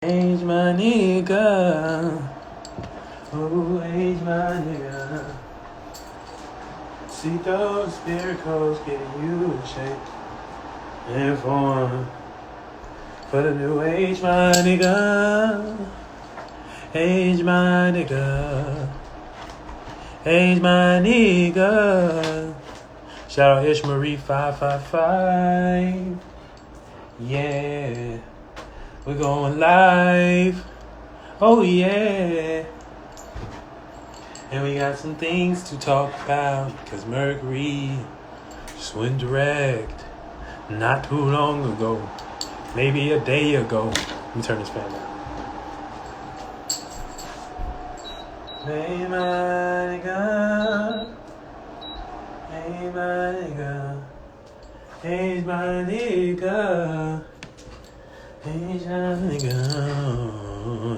Age my nigga. Oh, age my nigga. See those spirit codes getting you in shape and form for the new age, my nigga. Age my nigga. Age my nigga. Shout out Ish Marie 555. Yeah. We're going live. Oh yeah. And we got some things to talk about because Mercury just went direct not too long ago. Maybe a day ago. Let me turn this fan down. Hey my nigga. Hey my nigga. Hey my nigga.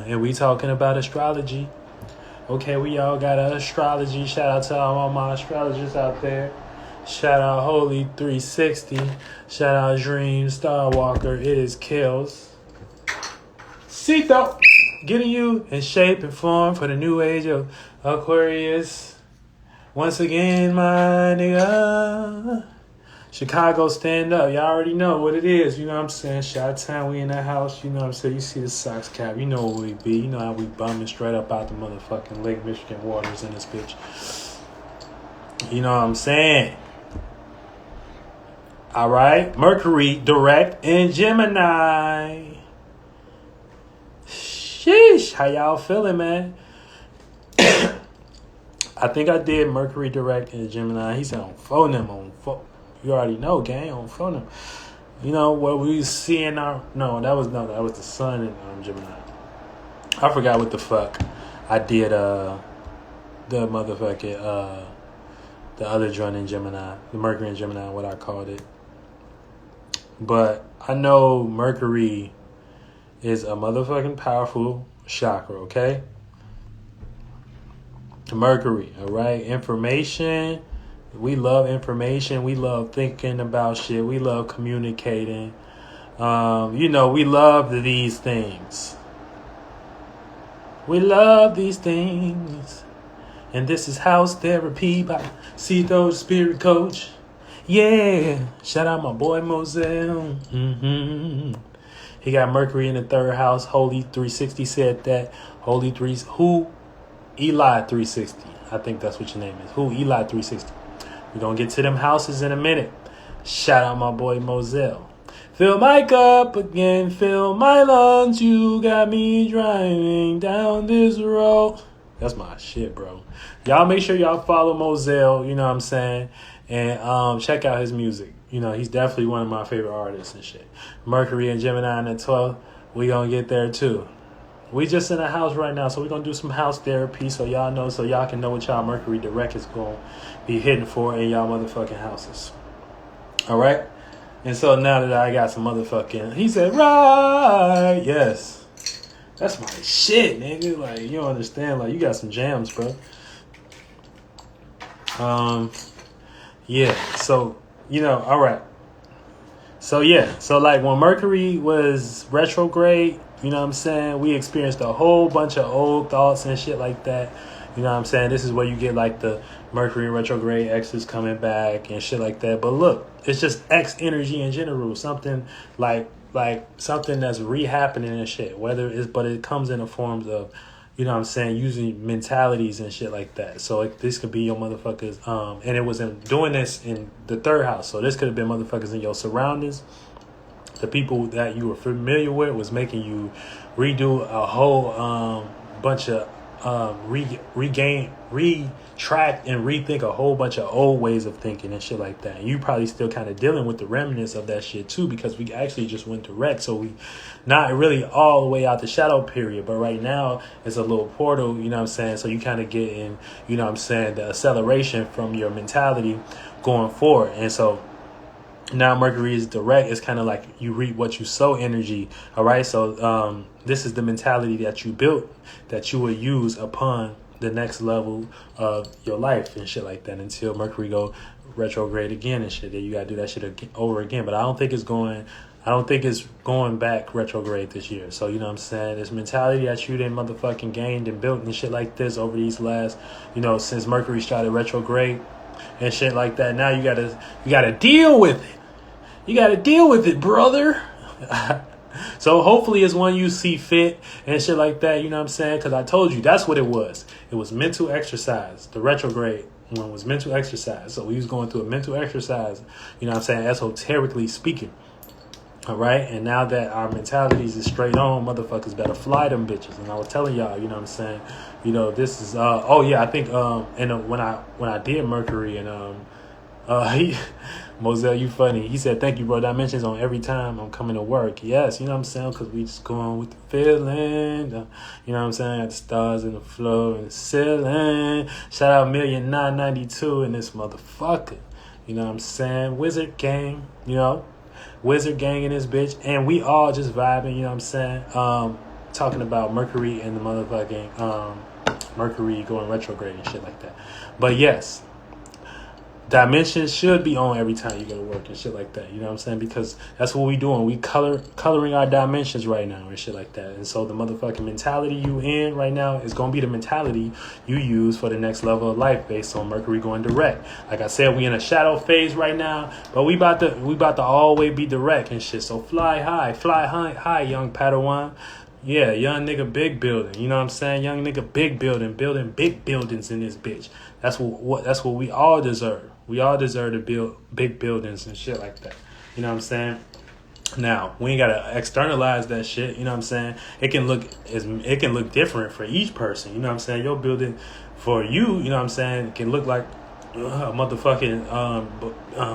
And we talking about astrology. Okay, we all got an astrology. Shout out to all my astrologers out there. Shout out Holy 360. Shout out Dream Starwalker. It is Kills. Ceito, getting you in shape and form for the new age of Aquarius. Once again, my nigga. Chicago, stand up. Y'all already know what it is. You know what I'm saying? Chi-Town, we in the house. You know what I'm saying? You see the Sox cap. You know what we be. You know how we bumming straight up out the motherfucking Lake Michigan waters in this bitch. You know what I'm saying? All right. Mercury direct in Gemini. Sheesh. How y'all feeling, man? I think I did Mercury direct in Gemini. He said on phone them on phone. You already know, gang, on phone. You know what we seeing our that was the sun in Gemini. I forgot what the fuck I did the motherfucking the other joint in Gemini, the Mercury in Gemini, what I called it. But I know Mercury is a motherfucking powerful chakra, okay? Mercury, all right? Information. We love information. We love thinking about shit. We love communicating. We love these things. We love these things. And this is House Therapy by Ceito, Spirit Coach. Yeah. Shout out my boy Moselle. He got Mercury in the third house. Holy 360 said that. Holy 3... Who? Eli 360. I think that's what your name is. Who? Eli 360. We're going to get to them houses in a minute. Shout out my boy Moselle. Fill my cup again, fill my lungs. You got me driving down this road. That's my shit, bro. Y'all make sure y'all follow Moselle, you know what I'm saying? And check out his music. You know, he's definitely one of my favorite artists and shit. Mercury and Gemini in the 12th. We going to get there too. We just in a house right now, so we're going to do some house therapy so y'all know, so y'all can know what y'all Mercury direct is going to be hitting for in y'all motherfucking houses. All right? And so now that I got some motherfucking... He said, right. Yes. That's my shit, nigga. Like, you don't understand. Like, you got some jams, bro. Yeah. So, all right. So, yeah. So, like, when Mercury was retrograde... You know what I'm saying? We experienced a whole bunch of old thoughts and shit like that. You know what I'm saying? This is where you get like the Mercury retrograde X's coming back and shit like that. But look, it's just X energy in general. Something like something that's re-happening and shit. But it comes in the forms of, you know what I'm saying, using mentalities and shit like that. So this could be your motherfuckers. And it was doing this in the third house. So this could have been motherfuckers in your surroundings. The people that you were familiar with was making you redo a whole bunch of retract and rethink a whole bunch of old ways of thinking and shit like that. And you probably still kind of dealing with the remnants of that shit too, because we actually just went direct. So we not really all the way out the shadow period, but right now it's a little portal, you know what I'm saying? So you kind of get in, you know what I'm saying, the acceleration from your mentality going forward. And so now Mercury is direct. It's kind of like you reap what you sow energy. All right. So this is the mentality that you built that you will use upon the next level of your life and shit like that until Mercury go retrograde again and shit. Then you got to do that shit over again. But I don't think it's going I don't think it's going back retrograde this year. So, you know what I'm saying? This mentality that you didn't motherfucking gained and built and shit like this over these last, since Mercury started retrograde and shit like that. Now you gotta deal with it. You gotta deal with it, brother. So hopefully it's one you see fit and shit like that. You know what I'm saying? Because I told you that's what it was. It was mental exercise. The retrograde one was mental exercise. So we was going through a mental exercise. You know what I'm saying? Esoterically speaking. All right, and now that our mentalities is straight on, motherfuckers better fly them bitches. And I was telling y'all, you know what I'm saying? This is I think and when I did Mercury and Moselle, you funny. He said, "Thank you, bro. Dimensions on every time I'm coming to work." Yes, you know what I'm saying? Because we just going with the feeling. You know what I'm saying? Got the stars in the floor and the ceiling. Shout out 1,992 in this motherfucker. You know what I'm saying? Wizard gang, Wizard gang in this bitch, and we all just vibing, you know what I'm saying? Talking about Mercury and the motherfucking Mercury going retrograde and shit like that. But yes, dimensions should be on every time you go to work and shit like that. You know what I'm saying? Because that's what we doing. We coloring our dimensions right now and shit like that. And so the motherfucking mentality you in right now is going to be the mentality you use for the next level of life based on Mercury going direct. Like I said, we in a shadow phase right now, but we about to always be direct and shit. So fly high, young Padawan. Yeah, young nigga big building. You know what I'm saying? Young nigga big building big buildings in this bitch. That's what we all deserve. We all deserve to build big buildings and shit like that. You know what I'm saying? Now, we ain't gotta externalize that shit, you know what I'm saying? It can look different for each person, you know what I'm saying? Your building for you, you know what I'm saying, can look like motherfucking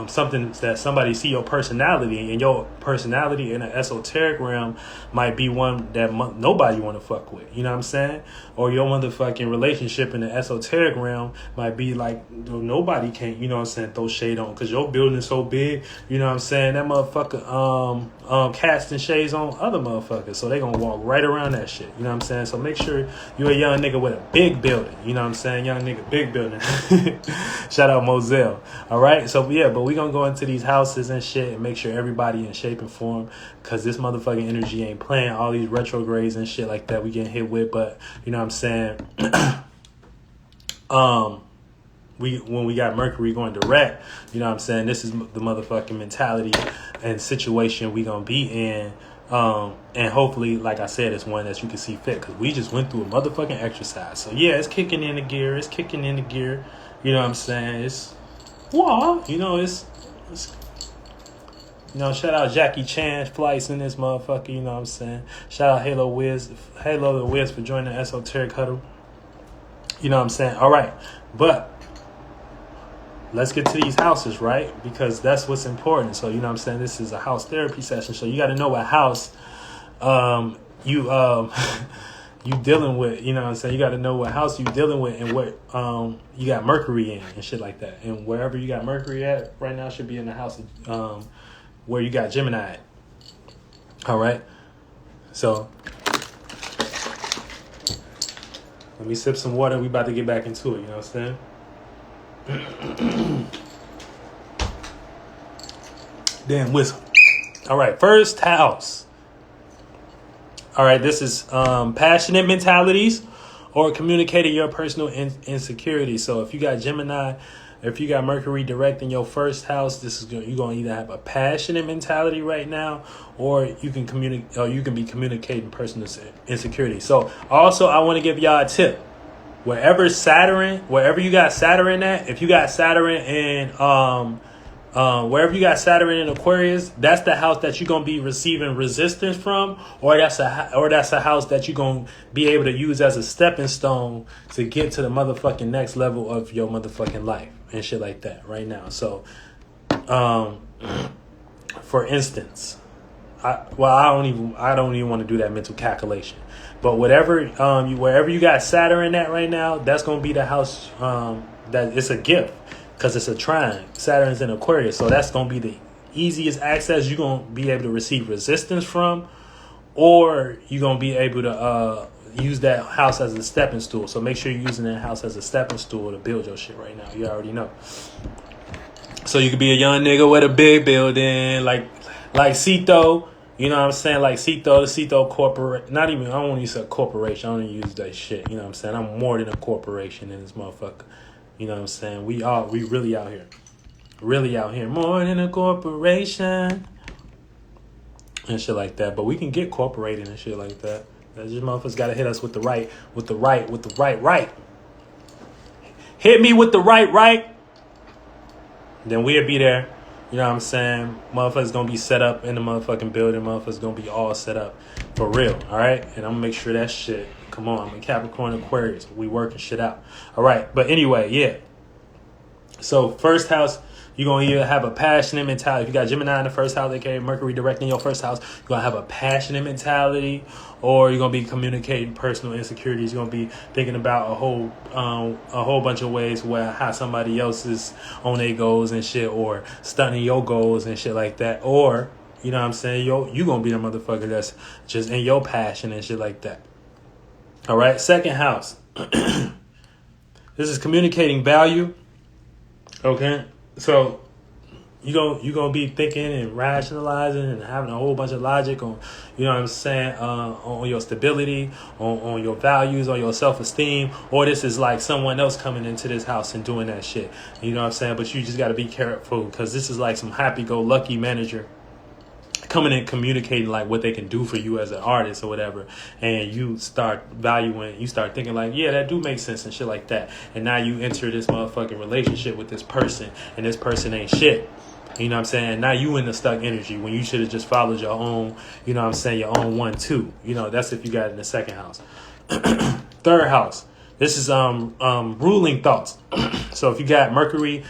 something that somebody see your personality, and your personality in an esoteric realm might be one that nobody want to fuck with, you know what I'm saying? Or your motherfucking relationship in the esoteric realm might be like nobody can't, you know what I'm saying, throw shade on, because your building is so big, you know what I'm saying, that motherfucker casting shades on other motherfuckers, so they gonna walk right around that shit, you know what I'm saying? So make sure you're a young nigga with a big building, you know what I'm saying? Young nigga, big building. Shout out Moselle. All right. So, yeah, but we going to go into these houses and shit and make sure everybody in shape and form, because this motherfucking energy ain't playing. All these retrogrades and shit like that we getting hit with. But, you know what I'm saying? When we got Mercury going direct, you know what I'm saying? This is the motherfucking mentality and situation we going to be in. And hopefully, like I said, it's one that you can see fit, because we just went through a motherfucking exercise. So, yeah, it's kicking in the gear. You know what I'm saying? It's shout out Jackie Chan flights in this motherfucker, you know what I'm saying? Shout out Halo the Wiz for joining the Esoteric Huddle. You know what I'm saying? All right. But let's get to these houses, right? Because that's what's important. So, you know what I'm saying? This is a house therapy session. So you got to know what house you dealing with, you know what I'm saying? You got to know what house you dealing with and what you got Mercury in and shit like that. And wherever you got Mercury at right now should be in the house where you got Gemini at. All right? So let me sip some water. We about to get back into it, you know what I'm saying? Damn whistle. All right, first house. All right, this is passionate mentalities or communicating your personal insecurity. So if you got Gemini, if you got Mercury direct in your first house, you're gonna either have a passionate mentality right now, or you can be communicating personal insecurity. So also, I want to give y'all a tip. Wherever you got Saturn at, if you got Saturn in wherever you got Saturn in Aquarius, that's the house that you're gonna be receiving resistance from, or that's a house that you're gonna be able to use as a stepping stone to get to the motherfucking next level of your motherfucking life and shit like that right now. So, for instance, I don't even want to do that mental calculation, but wherever you got Saturn at right now, that's gonna be the house that it's a gift. Because it's a trine. Saturn's in Aquarius. So that's going to be the easiest access you're going to be able to receive resistance from. Or you're going to be able to use that house as a stepping stool. So make sure you're using that house as a stepping stool to build your shit right now. You already know. So you could be a young nigga with a big building. Like Like Ceito, you know what I'm saying? Like Ceito, the Ceito corporate. Not even, I don't want to use a corporation. I don't use that shit. You know what I'm saying? I'm more than a corporation in this motherfucker. You know what I'm saying? We really out here. Really out here. More than a corporation. And shit like that. But we can get corporated and shit like that. That just motherfuckers gotta hit us with the right. Hit me with the right. Then we'll be there. You know what I'm saying? Motherfuckers gonna be set up in the motherfucking building. Motherfuckers gonna be all set up for real. All right? And I'm gonna make sure that shit. Come on. I'm a Capricorn Aquarius. We working shit out. All right. But anyway, yeah. So first house, you're going to either have a passionate mentality. If you got Gemini in the first house, aka Mercury direct in your first house, you're going to have a passionate mentality, or you're going to be communicating personal insecurities. You're going to be thinking about a whole bunch of ways where how somebody else is on their goals and shit, or stunting your goals and shit like that. Or, you know what I'm saying, you're going to be the motherfucker that's just in your passion and shit like that. All right, second house. This is communicating value. Okay. So you gonna be thinking and rationalizing and having a whole bunch of logic on, you know what I'm saying, on your stability, on your values, on your self-esteem, or this is like someone else coming into this house and doing that shit. You know what I'm saying? But you just got to be careful, because this is like some happy-go-lucky manager coming in communicating like what they can do for you as an artist or whatever, and you start thinking like, yeah, that do make sense and shit like that. And now you enter this motherfucking relationship with this person, and this person ain't shit. You know what I'm saying? Now you in the stuck energy when you should have just followed your own, you know what I'm saying, your own 1-2. You know, that's if you got it in the second house. Third house. This is ruling thoughts. So if you got Mercury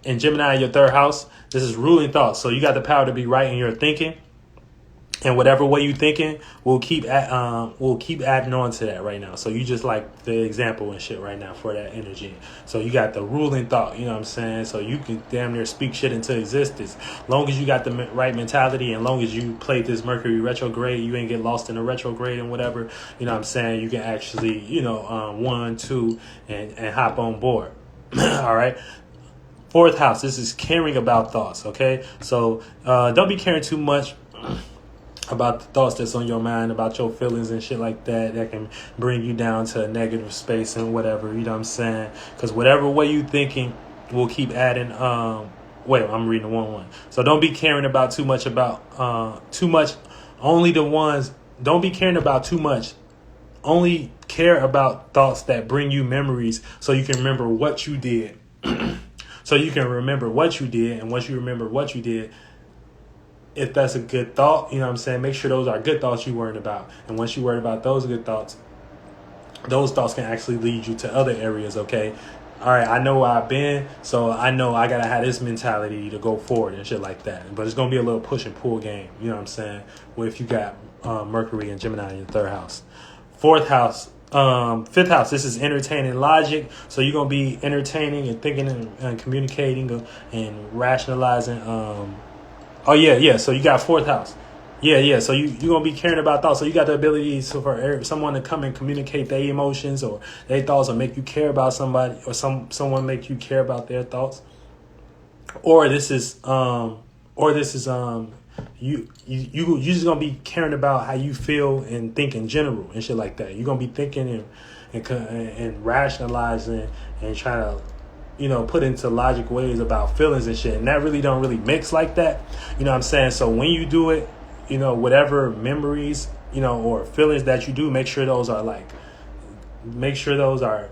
and Gemini in your third house, this is ruling thoughts. So you got the power to be right in your thinking, and whatever way you thinking, we'll keep adding on to that right now. So you just like the example and shit right now for that energy. So you got the ruling thought, you know what I'm saying? So you can damn near speak shit into existence. Long as you got the right mentality, and long as you played this Mercury retrograde, you ain't get lost in the retrograde and whatever, you know what I'm saying? You can actually, 1, 2, and hop on board. All right. Fourth house, this is caring about thoughts, okay? So don't be caring too much about the thoughts that's on your mind, about your feelings and shit like that can bring you down to a negative space and whatever, you know what I'm saying? Because whatever way you thinking will keep adding, I'm reading the 1-1. So don't be caring about too much, don't be caring about too much. Only care about thoughts that bring you memories, so you can remember what you did. So you can remember what you did, and once you remember what you did, if that's a good thought, you know what I'm saying, make sure those are good thoughts you worried about. And once you worried about those good thoughts, those thoughts can actually lead you to other areas, okay? All right, I know where I've been, so I know I got to have this mentality to go forward and shit like that. But it's going to be a little push and pull game, you know what I'm saying, where if you got Mercury and Gemini in your third house. Fifth house, this is entertaining logic. So you're going to be entertaining and thinking and communicating and rationalizing. So you got fourth house. Yeah. So you're going to be caring about thoughts. So you got the ability for someone to come and communicate their emotions or their thoughts, or make you care about somebody, or someone make you care about their thoughts. Or this is you just gonna be caring about how you feel and think in general and shit like that. You're gonna be thinking and rationalizing and trying to, put into logic ways about feelings and shit. And that really don't really mix like that. You know what I'm saying? So when you do it, whatever memories, or feelings that you do, make sure those are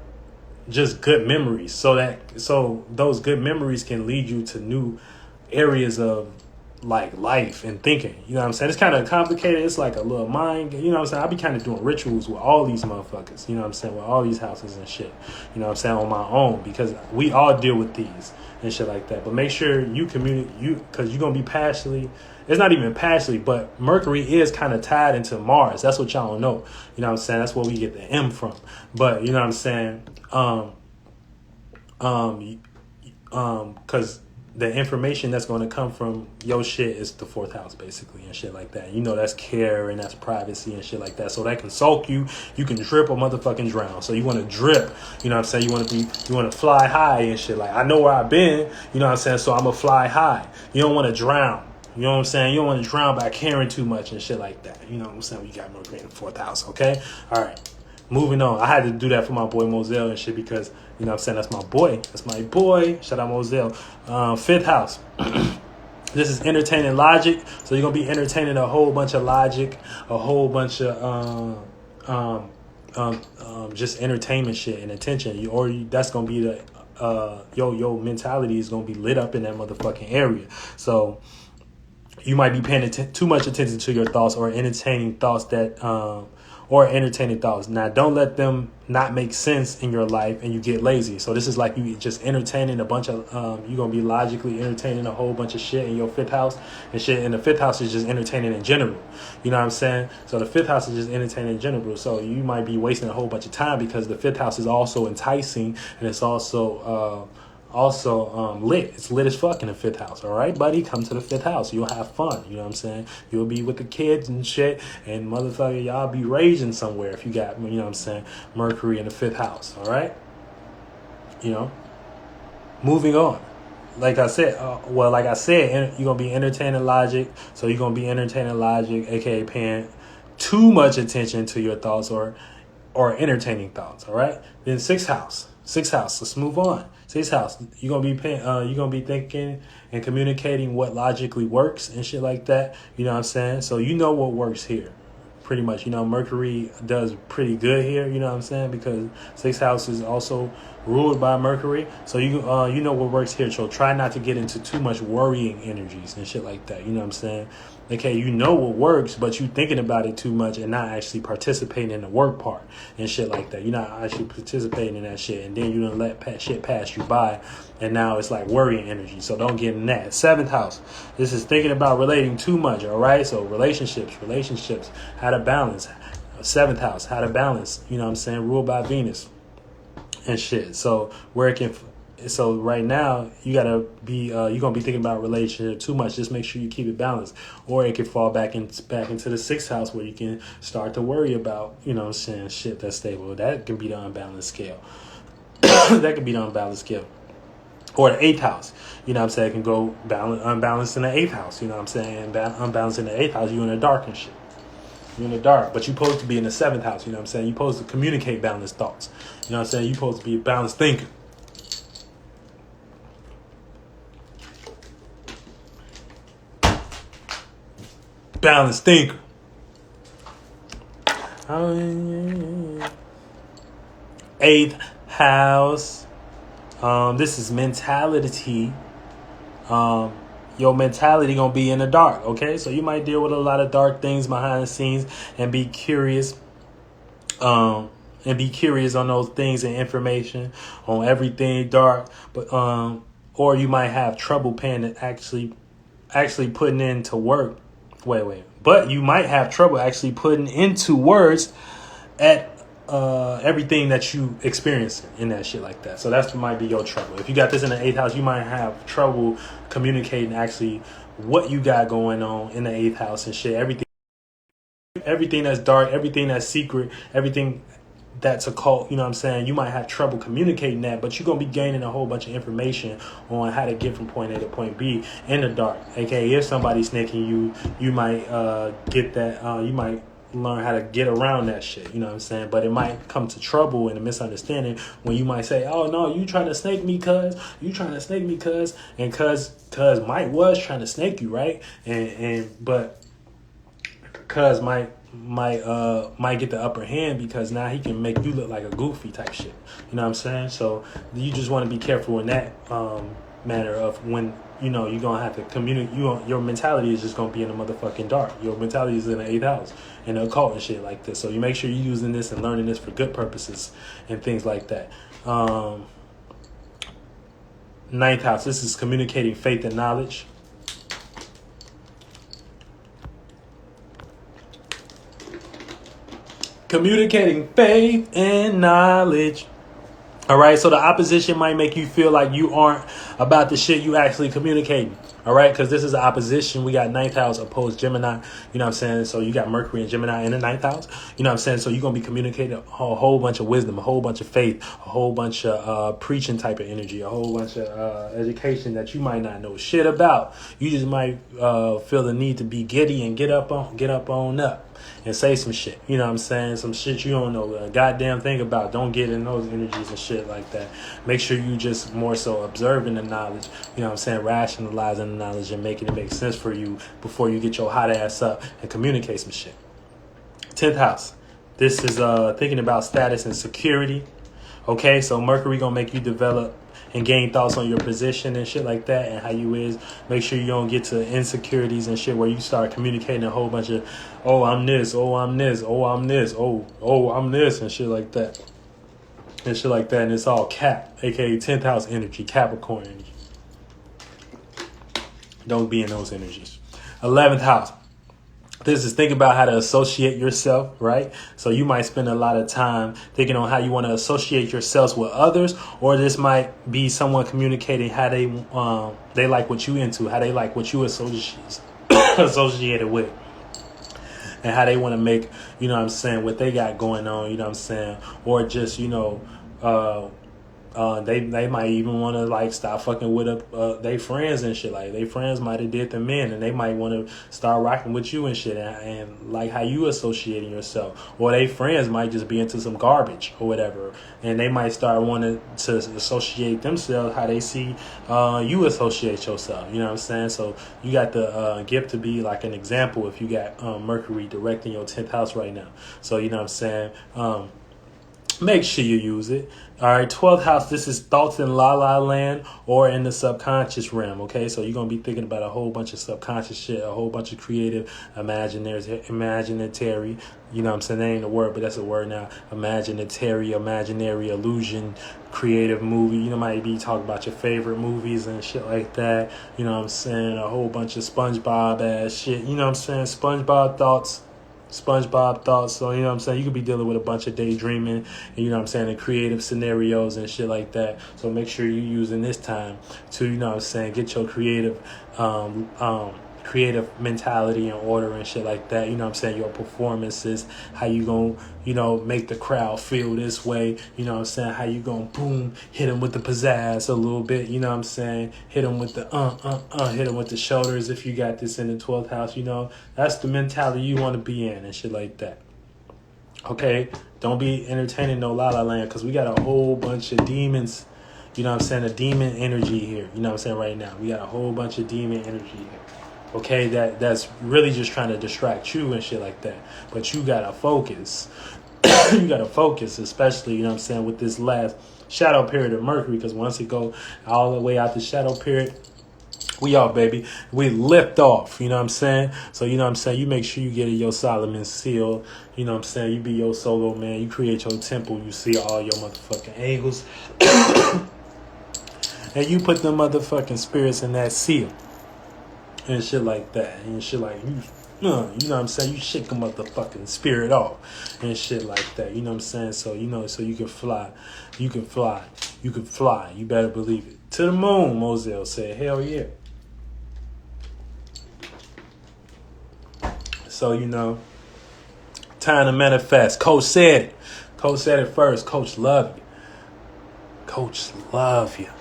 just good memories. So those good memories can lead you to new areas of like life and thinking. You know what I'm saying? It's kind of complicated. It's like a little mind. You know what I'm saying? I be kind of doing rituals with all these motherfuckers. You know what I'm saying? With all these houses and shit. You know what I'm saying? On my own, because we all deal with these and shit like that. But make sure you because you're going to be passionately. It's not even passionately, but Mercury is kind of tied into Mars. That's what y'all don't know. You know what I'm saying? That's where we get the M from. But you know what I'm saying? Because the information that's going to come from your shit is the fourth house, basically, and shit like that. That's care and that's privacy and shit like that. So that can soak you. You can drip or motherfucking drown. So you want to drip. You know what I'm saying? You want to fly high and shit. Like, I know where I've been. You know what I'm saying? So I'm going to fly high. You don't want to drown. You know what I'm saying? You don't want to drown by caring too much and shit like that. You know what I'm saying? We got Mercury in the 4th house, okay? All right. Moving on. I had to do that for my boy Moselle and shit because, you know what I'm saying, that's my boy. That's my boy. Shout out Moselle. 5th house. This is entertaining logic. So you're going to be entertaining a whole bunch of logic, a whole bunch of just entertainment shit and attention. That's going to be the, your mentality is going to be lit up in that motherfucking area. So you might be paying too much attention to your thoughts or entertaining thoughts Now, don't let them not make sense in your life and you get lazy. So this is like you just entertaining a bunch of, you're going to be logically entertaining a whole bunch of shit in your 5th house and shit. And the 5th house is just entertaining in general. You know what I'm saying? So the 5th house is just entertaining in general. So you might be wasting a whole bunch of time because the 5th house is also enticing and it's also lit. It's lit as fuck in the 5th house. All right, buddy, come to the 5th house. You'll have fun. You know what I'm saying? You'll be with the kids and shit, and motherfucker, y'all be raging somewhere if you got, you know what I'm saying, Mercury in the 5th house. All right, you know. Moving on. Like I said, you're gonna be entertaining logic. So you're gonna be entertaining logic, aka paying too much attention to your thoughts or entertaining thoughts. All right. Then 6th house. 6th house. Let's move on. 6th house. You're gonna be thinking and communicating what logically works and shit like that. You know what I'm saying? So you know what works here, pretty much. You know, Mercury does pretty good here. You know what I'm saying? Because 6th house is also ruled by Mercury. So you know what works here. So try not to get into too much worrying energies and shit like that. You know what I'm saying? Okay, you know what works, but you thinking about it too much and not actually participating in the work part and shit like that. You're not actually participating in that shit, and then you don't let shit pass you by, and now it's like worrying energy. So don't get in that. 7th house. This is thinking about relating too much. All right, so relationships, how to balance. 7th house, how to balance. You know what I'm saying? Ruled by Venus and shit. So So right now you gotta be you're gonna be thinking about relationship too much. Just make sure you keep it balanced, or it can fall back into the 6th house where you can start to worry about, you know what I'm saying, shit that's stable. That can be the unbalanced scale. That could be the unbalanced scale. Or the 8th house, you know what I'm saying, it can go unbalanced in the 8th house. You know what I'm saying, unbalanced in the 8th house. You in the dark and shit. You're in the dark, but you're supposed to be in the 7th house. You know what I'm saying. You're supposed to communicate balanced thoughts. You know what I'm saying. You're supposed to be a balanced thinker. Balanced thinker. 8th house. This is mentality. Your mentality gonna be in the dark. Okay, so you might deal with a lot of dark things behind the scenes and be curious. On those things and information on everything dark, but or you might have trouble paying it actually putting into work. But you might have trouble actually putting into words at everything that you experience in that shit like that. So that might be your trouble. If you got this in the 8th house, you might have trouble communicating actually what you got going on in the 8th house and shit. Everything that's dark, everything that's secret, everything that's occult, you know what I'm saying? You might have trouble communicating that, but you're going to be gaining a whole bunch of information on how to get from point A to point B in the dark. Okay, if somebody's snaking you, you might get that, you might learn how to get around that shit, you know what I'm saying? But it might come to trouble and a misunderstanding when you might say, oh no, you trying to snake me cuz, and cuz Mike was trying to snake you, right? But cuz might get the upper hand because now he can make you look like a goofy type shit. You know what I'm saying? So you just want to be careful in that manner of when, you know, you're going to have to communicate. Your mentality is just going to be in the motherfucking dark. Your mentality is in the 8th house and the occult and shit like this. So you make sure you're using this and learning this for good purposes and things like that. 9th house. This is communicating faith and knowledge. Communicating faith and knowledge. All right, so the opposition might make you feel like you aren't about the shit you actually communicating. All right, because this is an opposition. We got ninth house opposed Gemini. You know what I'm saying? So you got Mercury and Gemini in the ninth house. You know what I'm saying? So you're going to be communicating a whole bunch of wisdom, a whole bunch of faith, a whole bunch of preaching type of energy, a whole bunch of education that you might not know shit about. You just might feel the need to be giddy and get up on up and say some shit. You know what I'm saying? Some shit you don't know a goddamn thing about. Don't get in those energies and shit like that. Make sure you just more so observing the knowledge. You know what I'm saying? Rationalizing the knowledge and making it make sense for you before you get your hot ass up and communicate some shit. 10th house. This is thinking about status and security. Okay, so Mercury gonna make you develop and gain thoughts on your position and shit like that and how you is. Make sure you don't get to insecurities and shit where you start communicating a whole bunch of, oh, I'm this, oh, I'm this, oh, I'm this, oh, I'm this, and shit like that. And shit like that. And it's all Cap, aka 10th house energy, Capricorn energy. Don't be in those energies. 11th house. This is think about how to associate yourself, right? So you might spend a lot of time thinking on how you want to associate yourselves with others, or this might be someone communicating how they like what you into, how they like what you associated with, and how they want to make, you know what I'm saying, what they got going on, you know what I'm saying, or just, you know, they might even want to like stop fucking with they friends and shit. Like they friends might have did them in, and they might want to start rocking with you and shit, and like how you associating yourself. Or they friends might just be into some garbage or whatever, and they might start wanting to associate themselves how they see you associate yourself. You know what I'm saying? So you got the gift to be like an example if you got Mercury directing your 10th house right now. So you know what I'm saying? Make sure you use it. All right, 12th house, this is thoughts in la-la land or in the subconscious realm, okay? So you're going to be thinking about a whole bunch of subconscious shit, a whole bunch of creative, imaginary, you know what I'm saying? That ain't a word, but that's a word now. Imaginary, illusion, creative movie. You know, might be talking about your favorite movies and shit like that. You know what I'm saying? A whole bunch of SpongeBob ass shit. You know what I'm saying? SpongeBob thoughts. So, you know what I'm saying? You could be dealing with a bunch of daydreaming, and, you know what I'm saying, and creative scenarios and shit like that. So make sure you're using this time to, you know what I'm saying, get your creative mentality in order and shit like that. You know what I'm saying? Your performances, how you gonna, you know, make the crowd feel this way. You know what I'm saying? How you gonna boom, hit them with the pizzazz a little bit. You know what I'm saying? Hit them with the hit them with the shoulders if you got this in the 12th house. You know, that's the mentality you want to be in and shit like that. Okay? Don't be entertaining no la-la land, because we got a whole bunch of demons. You know what I'm saying? A demon energy here. You know what I'm saying? Right now. We got a whole bunch of demon energy here. Okay, that's really just trying to distract you and shit like that. But you gotta focus. You gotta focus, especially, you know what I'm saying, with this last shadow period of Mercury, because once it go all the way out the shadow period, we off, baby. We lift off, you know what I'm saying? So, you know what I'm saying, you make sure you get your Solomon seal. You know what I'm saying? You be your solo man. You create your temple. You see all your motherfucking angles. And you put the motherfucking spirits in that seal. And shit like that. And shit like, you know what I'm saying? You shake a motherfucking spirit off. And shit like that. You know what I'm saying? So, you know, so you can fly. You can fly. You can fly. You better believe it. To the moon, Moselle said. Hell yeah. So, you know, time to manifest. Coach said it. Coach said it first. Coach love you. Coach love you.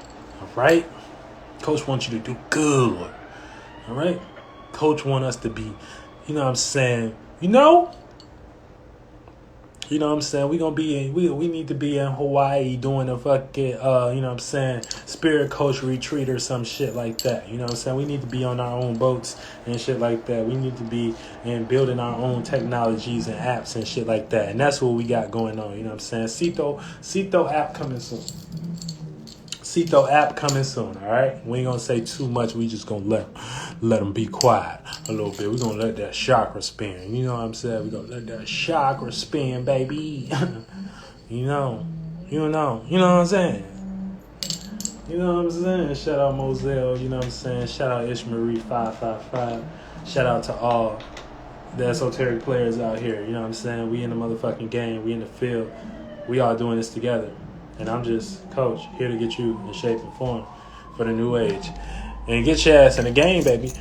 All right? Coach wants you to do good. All right? Coach want us to be, you know what I'm saying, you know what I'm saying, we gonna be we need to be in Hawaii doing a fucking you know what I'm saying, spirit coach retreat or some shit like that. You know what I'm saying? We need to be on our own boats and shit like that. We need to be and building our own technologies and apps and shit like that. And that's what we got going on. You know what I'm saying? Ceito app coming soon. Ceito app coming soon, all right? We ain't going to say too much. We just going to let them be quiet a little bit. We're going to let that chakra spin. You know what I'm saying? We're going to let that chakra spin, baby. You know what I'm saying? You know what I'm saying? Shout out Moselle, you know what I'm saying? Shout out Ishmarie555. Shout out to all the esoteric players out here. You know what I'm saying? We in the motherfucking game. We in the field. We all doing this together. And I'm just, Coach, here to get you in shape and form for the new age. and get your ass in the game, baby.